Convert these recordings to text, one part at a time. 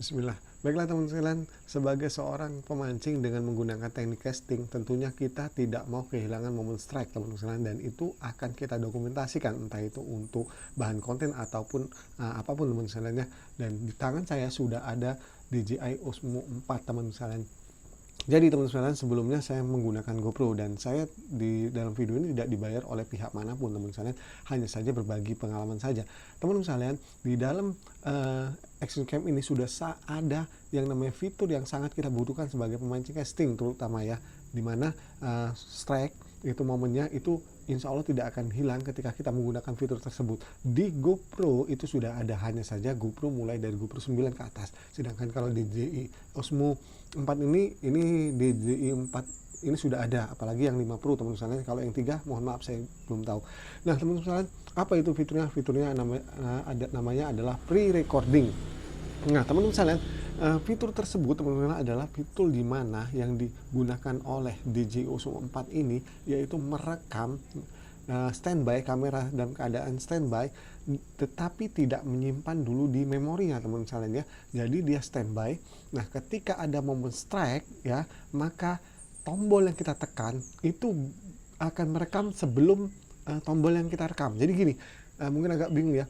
Bismillah. Baiklah teman-teman sekalian, sebagai seorang pemancing dengan menggunakan teknik casting, tentunya kita tidak mau kehilangan momen strike teman-teman sekalian, dan itu akan kita dokumentasikan, entah itu untuk bahan konten ataupun apapun teman-teman sekalian ya. Dan di tangan saya sudah ada DJI Osmo 4 teman-teman sekalian. Jadi teman-teman sekalian, sebelumnya saya menggunakan GoPro dan saya di dalam video ini tidak dibayar oleh pihak manapun teman-teman sekalian, hanya saja berbagi pengalaman saja. Teman-teman sekalian, di dalam action cam ini sudah ada yang namanya fitur yang sangat kita butuhkan sebagai pemancing casting terutama ya, dimana strike itu momennya itu insya Allah tidak akan hilang ketika kita menggunakan fitur tersebut. Di GoPro itu sudah ada, hanya saja GoPro mulai dari GoPro 9 ke atas, sedangkan kalau DJI Osmo 4 ini DJI 4 ini sudah ada, apalagi yang 5 Pro teman-teman sekalian. Kalau yang 3 mohon maaf saya belum tahu. Nah teman-teman sekalian, apa itu fiturnya? Fiturnya namanya adalah pre-recording. Nah teman-teman sekalian, fitur tersebut teman-teman adalah fitur di mana yang digunakan oleh DJI Osmo 4 ini, yaitu merekam standby, kamera dalam keadaan standby, tetapi tidak menyimpan dulu di memorinya teman-teman sekalian ya. Jadi dia standby. Nah ketika ada momen strike ya, maka tombol yang kita tekan itu akan merekam sebelum tombol yang kita rekam. Jadi gini, mungkin agak bingung ya.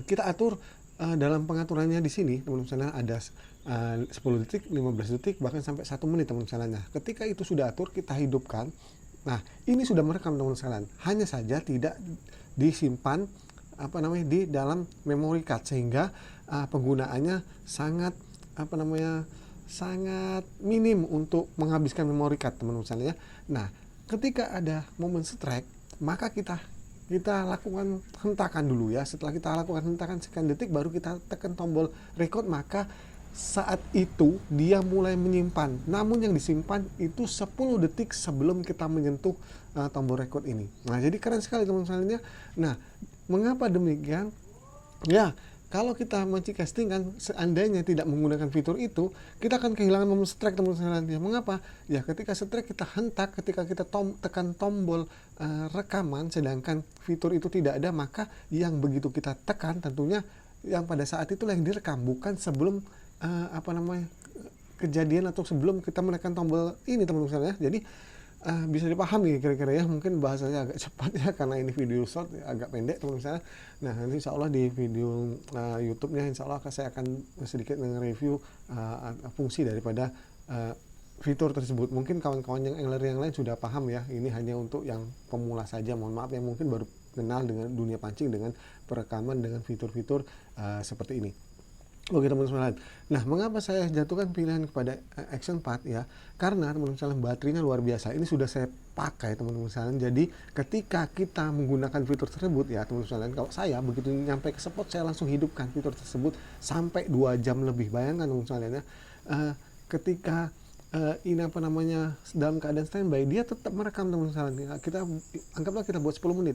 Kita atur dalam pengaturannya di sini teman-teman sekalian, ada 10 detik, 15 detik, bahkan sampai 1 menit teman-teman sekalian. Ketika itu sudah atur, kita hidupkan. Nah, ini sudah merekam teman-teman sekalian. Hanya saja tidak disimpan di dalam memory card, sehingga penggunaannya sangat sangat minim untuk menghabiskan memory card teman-teman sekalian ya. Nah, ketika ada momen strike, maka kita lakukan hentakan dulu ya. Setelah kita lakukan hentakan sekian detik, baru kita tekan tombol record, maka saat itu dia mulai menyimpan. Namun yang disimpan itu 10 detik sebelum kita menyentuh tombol record ini. Nah, jadi keren sekali teman-teman sekalian ya. Nah, mengapa demikian? Ya, kalau kita mancing casting kan, seandainya tidak menggunakan fitur itu, kita akan kehilangan momen strike teman-teman sekalian. Ya, mengapa? Ya, ketika strike kita hentak, ketika kita tekan tombol rekaman, sedangkan fitur itu tidak ada, maka yang begitu kita tekan tentunya yang pada saat itulah yang direkam, bukan sebelum kejadian atau sebelum kita menekan tombol ini teman-teman sekalian ya. Jadi bisa dipahami kira-kira ya, mungkin bahasanya agak cepat ya karena ini video short agak pendek teman-teman sekalian. Nah, nanti insya Allah di video YouTube-nya insya Allah saya akan sedikit nge-review fungsi daripada fitur tersebut. Mungkin kawan-kawan yang angler yang lain sudah paham ya, ini hanya untuk yang pemula saja, mohon maaf yang mungkin baru kenal dengan dunia pancing dengan perekaman dengan fitur-fitur seperti ini. Oke teman-teman sekalian. Nah, mengapa saya jatuhkan pilihan kepada Action 4 ya? Karena teman-teman sekalian, baterainya luar biasa. Ini sudah saya pakai teman-teman sekalian. Jadi ketika kita menggunakan fitur tersebut ya teman-teman sekalian, kalau saya begitu nyampe ke spot, saya langsung hidupkan fitur tersebut sampai 2 jam lebih. Bayangkan teman-teman sekalian ya, ketika ini dalam keadaan standby, dia tetap merekam teman-teman sekalian. Kita anggaplah kita buat 10 menit,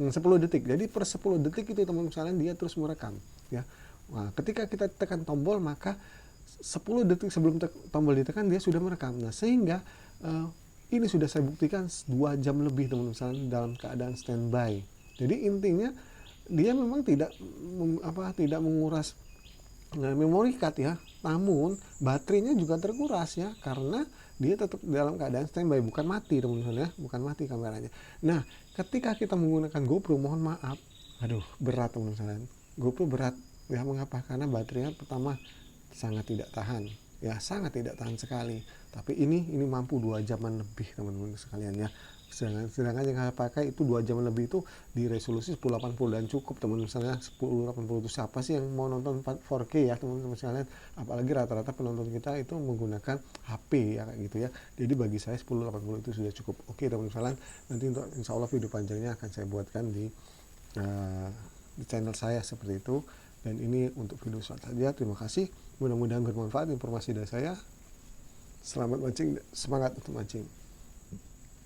10 detik. Jadi per 10 detik itu teman-teman sekalian dia terus merekam ya. Nah, ketika kita tekan tombol, maka 10 detik sebelum tombol ditekan dia sudah merekam. Nah, sehingga ini sudah saya buktikan 2 jam lebih teman-teman sekalian dalam keadaan standby. Jadi intinya dia memang tidak menguras memory card ya, namun baterainya juga terkuras ya, karena dia tetap dalam keadaan standby, bukan mati teman-teman ya, bukan mati kameranya. Nah, ketika kita menggunakan GoPro, mohon maaf, berat teman-teman sekalian. GoPro berat ya, mengapa? Karena baterainya pertama sangat tidak tahan ya, sangat tidak tahan sekali. Tapi ini mampu 2 jaman lebih teman-teman sekalian ya. Sedangkan yang saya pakai itu 2 jam lebih itu di resolusi 1080 dan cukup teman-teman sekalian. 1080 itu siapa sih yang mau nonton 4K ya teman-teman sekalian? Apalagi rata-rata penonton kita itu menggunakan HP ya kayak gitu ya. Jadi bagi saya 1080 itu sudah cukup. Oke teman-teman sekalian, nanti untuk insya Allah video panjangnya akan saya buatkan di channel saya seperti itu. Dan ini untuk video short saja. Terima kasih, mudah-mudahan bermanfaat informasi dari saya. Selamat mancing, semangat untuk mancing.